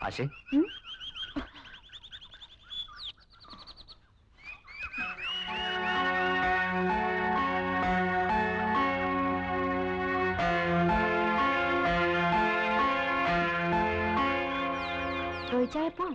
ആശേ ചോദിച്ചായപ്പോ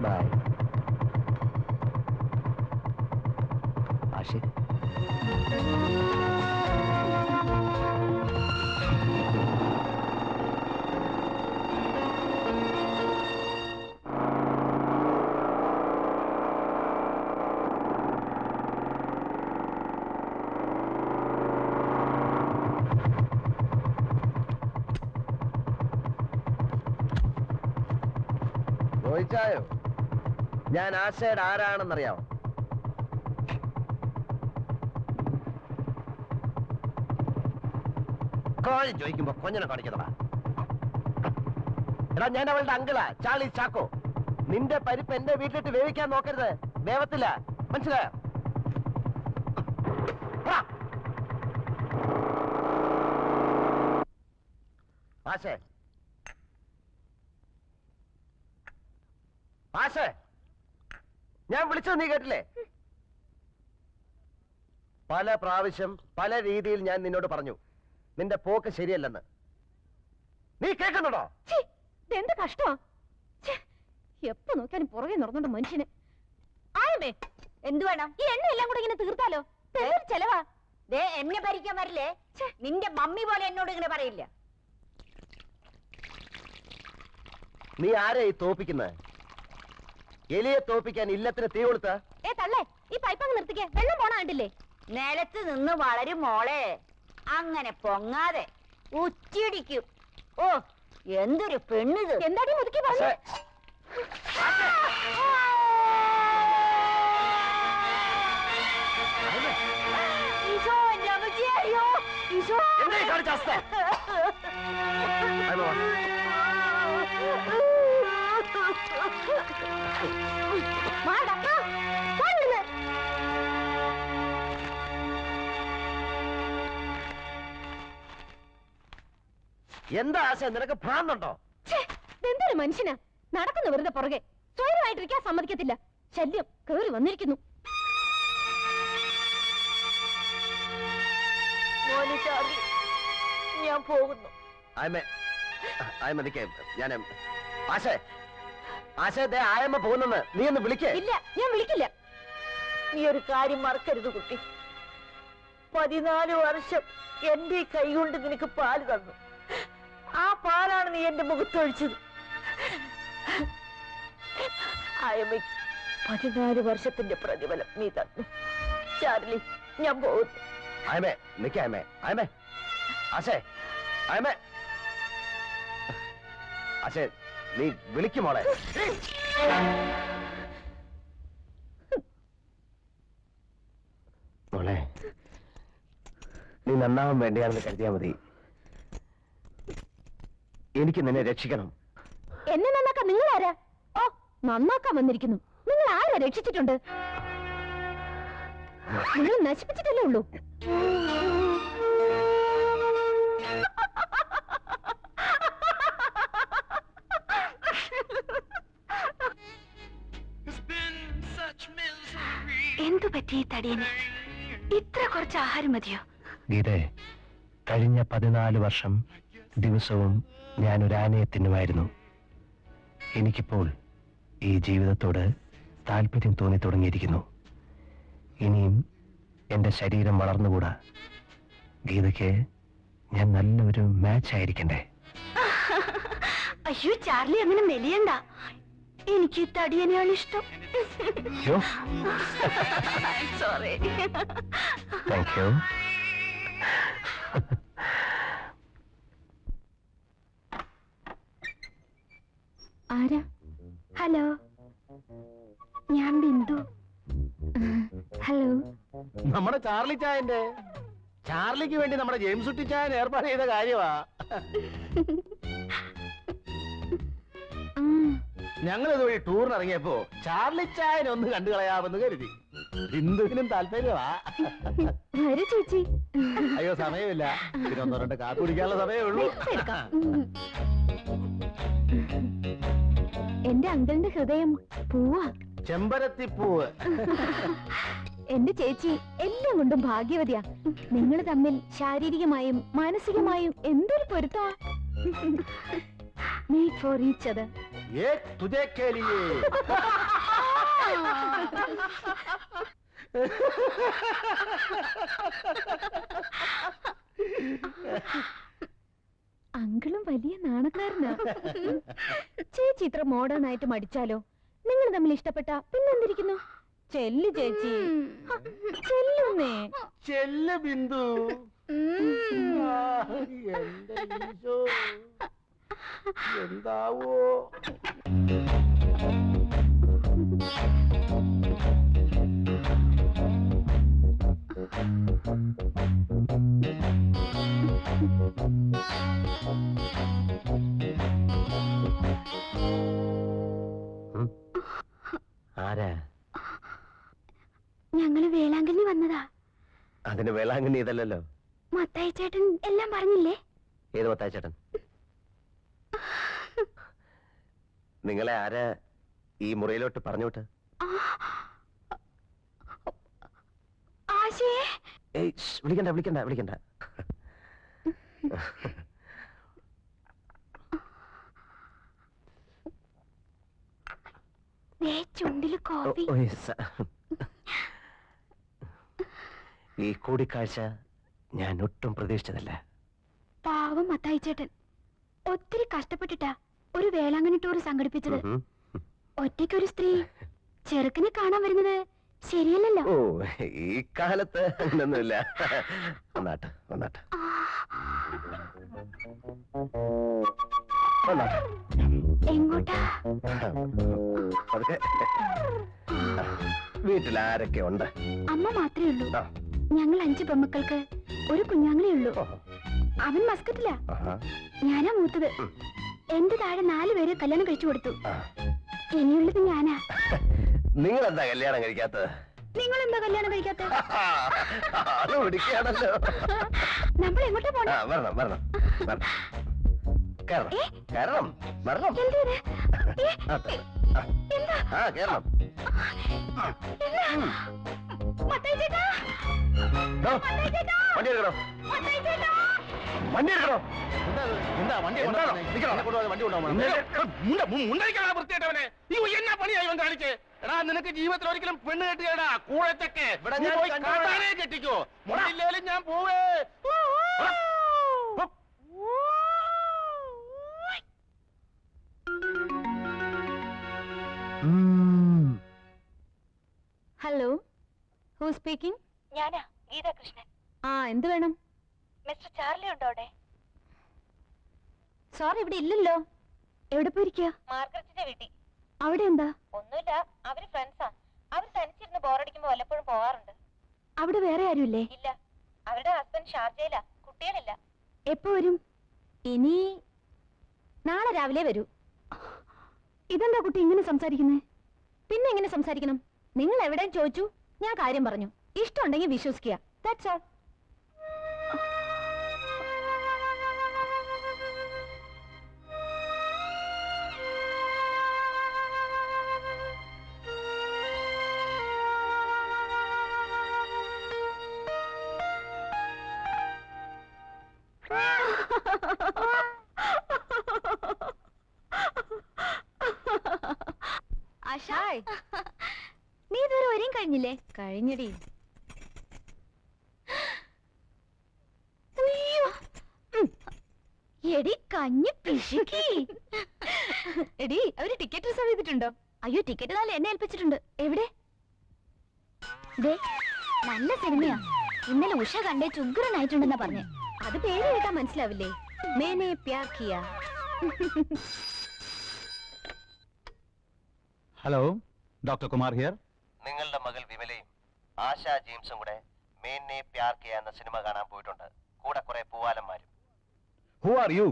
by ആശേ ചോദിച്ചായോ ഞാൻ ആശയുടെ ആരാണെന്നറിയാമോ? കോഴി ചോദിക്കുമ്പോ കൊഞ്ഞനെ കാണിക്കുന്നതാ. എടാ ഞാൻ അവളുടെ അങ്കിളാ, ചാർലി ചാക്കോ. നിന്റെ പരിപ്പ് എന്റെ വീട്ടിലിട്ട് വേവിക്കാൻ നോക്കരുത്, വേവത്തില്ല, മനസ്സിലായോ? ആശേ ആശേ ഞാൻ വിളിച്ചത് നീ കേട്ടില്ലേ? പല പ്രാവശ്യം പല രീതിയിൽ ഞാൻ നിന്നോട് പറഞ്ഞു നിന്റെ പോക്ക് ശരിയല്ലെന്ന്. നീ കേൾക്കുന്നുണ്ടോ? എന്ത് കഷ്ടമാ! എപ്പോ നോക്കിയാലും പുറകെ നടന്നോണ്ട് മനുഷ്യന്. ആയമേ എന്തു വേണം? ഈ എണ്ണ എല്ലാം കൂടെ ഇങ്ങനെ തീർത്താലോ? ചെലവാ. എന്നെ ഭരിക്കാൻ വരില്ലേ? നിന്റെ മമ്മി പോലെ എന്നോട് ഇങ്ങനെ പറയില്ല. നീ ആരെയാ ഈ തോപ്പിക്കുന്നത്? എലിയെ തോപ്പിക്കാൻ ഇല്ലത്തിന് തീ കൊടുത്ത? തള്ളേ, ഈ പൈപ്പങ്ങ് നിർത്തിക്കേ, വെള്ളം പോണ കണ്ടില്ലേ? നിലത്ത് നിന്ന് വളരും മോളെ, അങ്ങനെ പൊങ്ങാതെ ഉച്ചിടിക്കും. ഓ എന്തൊരു പെണ്ണിത്! എന്താടി മുതുക്കി പറഞ്ഞു? ഈശോ, എന്റെ അമ്മച്ചി, അയ്യോ ഈശോ! എന്താ ആശ, നിനക്ക് ഭ്രാന്തുണ്ടോ? എന്തൊരു മനുഷ്യനാ! നടക്കുന്ന വെറുതെ പുറകെ, സ്വയമായിട്ടിരിക്കാൻ സമ്മതിക്കത്തില്ല. ശല്യം കേറി വന്നിരിക്കുന്നു. ഞാൻ പോകുന്നു. ഞാൻ ആശേ ആശേ, ആയമ്മ പോകുന്നെന്ന് നീ ഒന്ന് വിളിക്കേ. ഇല്ല, ഞാൻ വിളിക്കില്ല. നീ ഒരു കാര്യം മറക്കരുത് കുട്ടി. 14 വർഷം എന്റെ കൈ കൊണ്ട് നിനക്ക് പാല് തന്നു. ആ പാലാണ് നീ എന്റെ മുഖത്തൊഴിച്ചത്. ആയമ്മയ്ക്ക് 14 വർഷത്തിന്റെ പ്രതിഫലം നീ തന്നു. ചാർലി, ഞാൻ പോകുന്നു. ആയമേ നിക്ക, ആയമേ ആയമേ ആശേ ആയമേ ആശേ, നീ വിളിക്കുമോളെ. മോളെ, നീ നന്നാവാൻ വേണ്ടിയാണെന്ന് കരുതിയാ മതി. എനിക്ക് നിന്നെ രക്ഷിക്കണം. എന്നെ നന്നാക്കാൻ നിങ്ങൾ ആരാ? ഓ, നന്നാക്കാൻ വന്നിരിക്കുന്നു. നിങ്ങൾ ആരാ രക്ഷിച്ചിട്ടുണ്ട്? നിങ്ങൾ നശിപ്പിച്ചിട്ടല്ലേ ഉള്ളൂ. എന്തു പറ്റി ഈ തടിയന്? ഇത്ര കുറച്ച് ആഹാരം മതിയോ? ഗീതേ, കഴിഞ്ഞ 14 വർഷം ദിവസവും ഞാനൊരു ആനയെ തിന്നുമായിരുന്നു. എനിക്കിപ്പോൾ ഈ ജീവിതത്തോട് താല്പര്യം തോന്നി തുടങ്ങിയിരിക്കുന്നു. ഇനിയും എന്റെ ശരീരം വളർന്നുകൂടാ. ഗീതയ്ക്ക് ഞാൻ നല്ലൊരു മാച്ച് ആയിരിക്കണ്ടേ? അയ്യോ ചാർലി, അങ്ങനെ മെലിയണ്ട. എനിക്ക് തടിയനെയാണ് ഇഷ്ടം. സോറി. Thank you. ആരാ? ഹലോ, ഞാൻ ബിന്ദു. ഹലോ. നമ്മുടെ ചാർലി ചായന്റെ. ചാർലിക്ക് വേണ്ടി നമ്മുടെ ജെയിംസ് കുട്ടി ചായൻ ഏർപ്പാട് ചെയ്ത കാര്യമാ. ഞങ്ങൾ ഇതുവഴി ടൂറിന് ഇറങ്ങിയപ്പോ ചാർലി ചായനെ ഒന്ന് കണ്ടു കളയാമെന്ന് കരുതി. ബിന്ദുവിനും താല്പര്യമാ. വരൂ ചേച്ചി. അയ്യോ സമയമില്ല, പിന്നെ 1-2 കാപ്പി കുടിക്കാനുള്ള സമയമേ ഉള്ളൂ. എന്റെ അങ്കിളിന്റെ ഹൃദയം പൂവാ. ചെമ്പരത്തിപ്പൂവ്. എന്റെ ചേച്ചി എല്ലാം കൊണ്ടും ഭാഗ്യവതിയാ. നിങ്ങൾ തമ്മിൽ ശാരീരികമായും മാനസികമായും എന്തൊരു പൊരുത്തമാ. Made for each other. ये तुझे के लिए. അങ്കിളും വലിയ നാണക്കാരനാ. ചേച്ചി ഇത്ര മോഡേൺ ആയിട്ട് മടിച്ചാലോ? നിങ്ങൾ തമ്മിൽ ഇഷ്ടപ്പെട്ട പിന്നെന്തിരിക്കുന്നു? ചെല്ലു ചേച്ചി, ചെല്ലുന്നേ. ചെല്ല് ബിന്ദു. എന്റെ ഈശോ, എന്താവോ? ആരാ? ഞങ്ങള് വേളാങ്കണ്ണി വന്നതാ. അതിന് വേളാങ്കണ്ണി ഇതല്ലല്ലോ. മത്തായി ചേട്ടൻ എല്ലാം പറഞ്ഞില്ലേ? ഏത് മത്തായി ചേട്ടൻ? നിങ്ങളെ ആരാ ഈ മുറിയിലോട്ട് പറഞ്ഞോട്ട്? വിളിക്കണ്ട വിളിക്കണ്ട വിളിക്കണ്ട. ചുണ്ടില് കോപ്പി. ഈ കൂടിക്കാഴ്ച ഞാൻ ഒട്ടും പ്രതീക്ഷിച്ചതല്ല. പാവം മത്തായി ചേട്ടൻ ഒത്തിരി കഷ്ടപ്പെട്ടിട്ടാ ഒരു വേളാങ്കണ്ണി ടൂർ സംഘടിപ്പിച്ചത്. ഒറ്റയ്ക്കൊരു സ്ത്രീ ചെറുക്കനെ കാണാൻ വരുന്നത് ശരിയല്ലല്ലോ. ഓ, ഈ കാലത്ത് അങ്ങനൊന്നുമില്ല. വന്നാട്ടെ വന്നാട്ടെ വന്നാട്ടെ. എങ്ങോട്ടാ? അതൊക്കെ വീട്ടിൽ ആരൊക്കെ ഉണ്ട്? അമ്മ മാത്രമേ ഉള്ളൂ. ഞങ്ങൾ 5 പെമ്മക്കൾക്ക് ഒരു കുഞ്ഞാങ്ങളേ ഉള്ളൂ. അവൻ മസ്കറ്റിലാ. ഞാനാ മൂത്തത്. എന്റെ താഴെ 4 പേര് കല്യാണം കഴിച്ചു കൊടുത്തു. ഇനിയുള്ളത് ഞാനാ. നിങ്ങൾ എന്താ കല്യാണം കഴിക്കാത്തത്? നിങ്ങൾ എന്താ കല്യാണം കഴിക്കാത്തത്? പിടിക്കുകയാണല്ലോ. നമ്മൾ എങ്ങോട്ടാ പോണേ? വരണം വരണം വരണം. കേറണം കേറണം വരണം. ആ കേറണം. വണ്ടി എടുക്കണോ? വണ്ടി എടുക്കണോ? എന്താ വണ്ടി വൃത്തിയായിട്ടവനെ എന്നാ പണിയായി ഇവൻ കാണിച്ചേ? എടാ, നിനക്ക് ജീവിതത്തിൽ ഒരിക്കലും പെണ്ണ് കെട്ടിയടാ. കൂഴത്തൊക്കെ കെട്ടിക്കോ. മുടയില്ലേലും ഞാൻ പോവേ. Hello, who speaking? ഞാനാ ഗീതാ കൃഷ്ണൻ. ആ, എന്ത് വേണം? മിസ്റ്റർ ചാർലി ഉണ്ടോ അവിടെ? സോറി, ഇവിടെ ഇല്ലല്ലോ. എവിടെ പോയിരിക്കുക? മാർഗരറ്റിന്റെ വീട്ടിൽ. അവിടെ എന്താ? ഒന്നുമില്ല, അവര് ഫ്രണ്ട്സാ. അവർ തനിച്ചിരുന്ന് ബോറടിക്കുമ്പോ വല്ലപ്പോഴും പോവാറുണ്ട്. അവിടെ വേറെ ആരുമില്ലേ? ഇല്ല, അവരുടെ ഹസ്ബൻഡ് ഷാർജയിലാ. കുട്ടികളില്ല. എപ്പോ വരും? ഇനി നാളെ രാവിലെ വരൂ. ഇതെന്താ കുട്ടി ഇങ്ങനെ സംസാരിക്കുന്നേ? പിന്നെ എങ്ങനെ സംസാരിക്കണം? നിങ്ങൾ എവിടെയും ചോദിച്ചു, ഞാൻ കാര്യം പറഞ്ഞു. ഇഷ്ടമുണ്ടെങ്കിൽ വിശ്വസിക്കുക. That's all. നീ ഇതുവരെ വരെയും കഴിഞ്ഞില്ലേ? കഴിഞ്ഞടി. എടി കഞ്ഞി പിശുക്കി. എടി അവര് ടിക്കറ്റ് റിസർവ് ചെയ്തിട്ടുണ്ടോ? അയ്യോ ടിക്കറ്റ് നാളെ എന്നെ ഏൽപ്പിച്ചിട്ടുണ്ട്. എവിടെ? ദേ നല്ല സിനിമയാ. ഇന്നലെ ഉഷ കണ്ടേ ചുഗ്രനായിട്ടുണ്ടെന്നാ പറഞ്ഞേ. അത് പേര് കേട്ടാ മനസ്സിലാവില്ലേ? Maine Pyar Kiya. Hello, doctor Kumar here. നിങ്ങളുടെ മകൾ വിമലയും ആശ ജെയിംസും കൂടെ മേനെ പ്യാർ കിയ എന്ന സിനിമ കാണാൻ പോയിട്ടുണ്ട്. കൂടെ കുറെ പൂവാലന്മാരും. Who are you?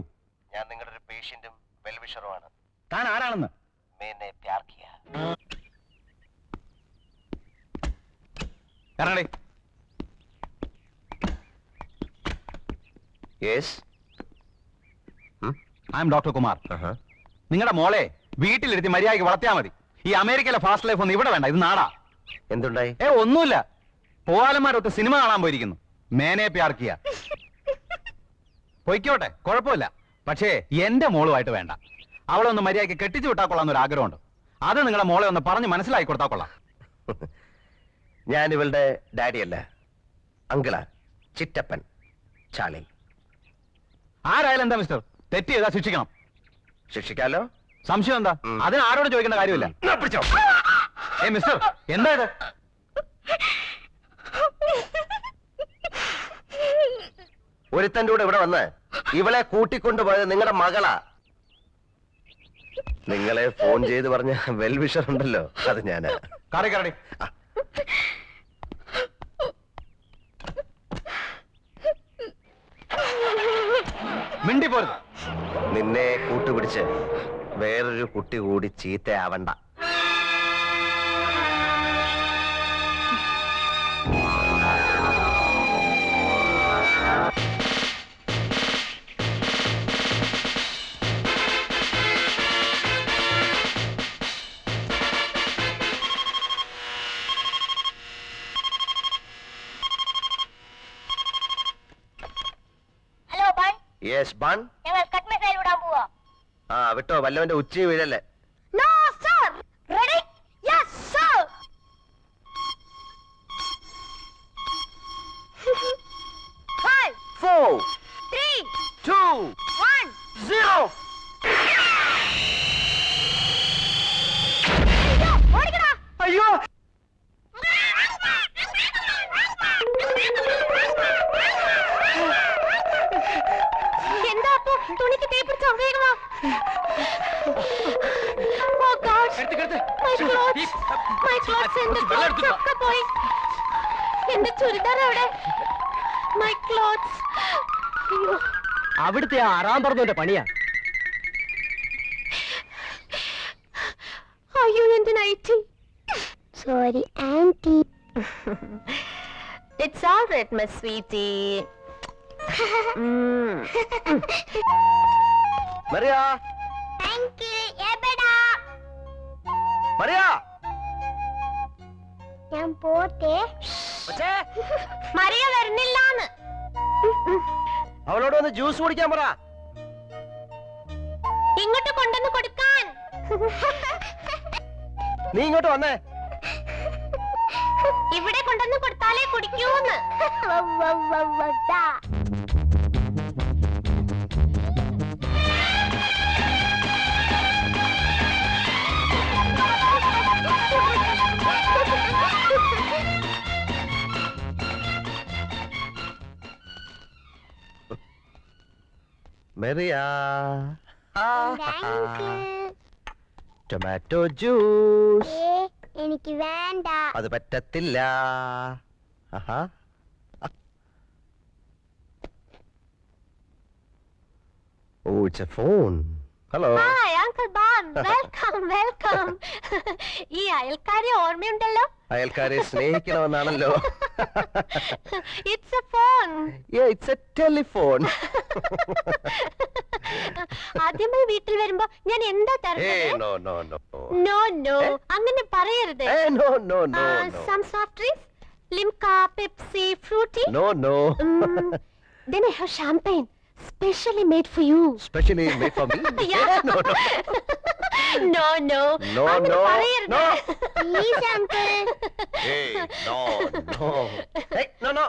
ഞാൻ നിങ്ങളുടെ ഒരു പേഷ്യന്റും വെൽവിഷറുമാണ്. താൻ ആരാണെന്ന്? മേനെ പ്യാർ കിയ. ഇറങ്ങടി. Yes, I am doctor Kumar. നിങ്ങളുടെ മോളെ വീട്ടിലിരുത്തി മര്യാദയ്ക്ക് വളർത്തിയാൽ മതി. ഈ അമേരിക്കയിലെ ഫാസ്റ്റ് ലൈഫ് ഒന്നും ഇവിടെ വേണ്ട. ഇത് നാടാ. എന്തുണ്ടായി? ഒന്നുമില്ല. പോവാലന്മാരൊത്ത് സിനിമ കാണാൻ പോയിരിക്കുന്നു. മേനെ പ്യാർ കിയ. പൊയ്ക്കോട്ടെ, കുഴപ്പമില്ല. പക്ഷേ എന്റെ മോളുമായിട്ട് വേണ്ട. അവളെ ഒന്ന് മര്യാദയ്ക്ക് കെട്ടിച്ചു വിട്ടാൽ കൊള്ളാന്നൊരു ആഗ്രഹമുണ്ട്. അത് നിങ്ങളുടെ മോളെ ഒന്ന് പറഞ്ഞ് മനസ്സിലാക്കി കൊടുത്താൽ കൊള്ളാം. ഞാൻ ഇവളുടെ ഡാഡിയല്ല, അങ്കിളാ, ചിറ്റപ്പൻ ചാളി. ആരായാലും എന്താ മിസ്റ്റർ? തെറ്റ് ചെയ്താൽ ശിക്ഷിക്കണം. ശിക്ഷിക്കാലോ? സംശയം എന്താ? അതിന് ആരോട് ചോദിക്കേണ്ട കാര്യമില്ല. മിസ്റ്റർ, എന്താ ഇത്? ഒരുത്തൻ്റെ കൂടെ ഇവിടെ വന്ന് ഇവളെ കൂട്ടിക്കൊണ്ടുപോയത് നിങ്ങളുടെ മകളാ. നിങ്ങളെ ഫോൺ ചെയ്ത് പറഞ്ഞ വെൽവിഷർ ഉണ്ടല്ലോ, അത് ഞാനാ. കറി മിണ്ടി പോരുത്. നിന്നെ കൂട്ടുപിടിച്ച് വേറൊരു കുട്ടി കൂടി ചീത്തയാവണ്ട. Hello bun. Yes bun. ഞങ്ങൾ കട്ട് മിസൈൽ വിടാൻ പോവാ. ആ വിട്ടോ, വല്ലവന്റെ ഉച്ച വീഴല്ലേ. No sir. Ready? Yes sir. 5 4 3 2 1 0. ഓടിക്കടാ. അയ്യോ, എന്താ അപ്പൊ തുണിക്ക് തേ പിടിച്ചോ? വേഗം വാ. Oh God. My clothes. My clothes. എന്റെ clothes ഒക്കെ പോയി. എന്റെ ചുരിദാർ എവിടെ? My clothes. അയ്യോ. അവിടുത്തെ ആറാം പറഞ്ഞതിന്റെ പണിയാ. അയ്യോ എന്റെ nightie. Sorry aunty. It's all right, my sweetie. Mariya, uncle എബടാ? മറിയ, ഞാൻ പോട്ടെ. കൊച്ചേ, മറിയ വരുന്നില്ലാന്ന്. അവളോട് ഒന്ന് ജ്യൂസ് കുടിക്കാൻ പറ. ഇങ്ങോട്ട് കൊണ്ടുവന്ന് കൊടുക്കാൻ. നീ ഇങ്ങോട്ട് വന്നേ. ഇവിടെ കൊണ്ടുവന്ന് കൊടുത്താലേ കുടിക്കൂന്ന്. മെറിയ, ടൊമാറ്റോ ജ്യൂസ്. എനിക്ക് വേണ്ട. അത് പറ്റത്തില്ല. ആഹാ. ഓ, it's a phone. Hello. Hi uncle ബാൻ. Welcome welcome. ഈ അയൽക്കാരെ ഓർമ്മയുണ്ടല്ലോ? അയൽക്കാരെ സ്നേഹിക്കണമെന്നാണല്ലോ. It's a phone. It's a telephone. ആദ്യമായി വീട്ടിൽ വരുമ്പോ ഞാൻ എന്താ തരുന്നത്? No no no no no, അങ്ങനെ പറയരുത്. No no no Some soft drinks, Limca, Pepsi, fruity. No no. Then I have champagne, specially made for you. Specially made for me. Yeah. No no. No no No, അങ്ങനെ no, പറയരുത് no. Please uncle Hey, no, no. Hey, no, no.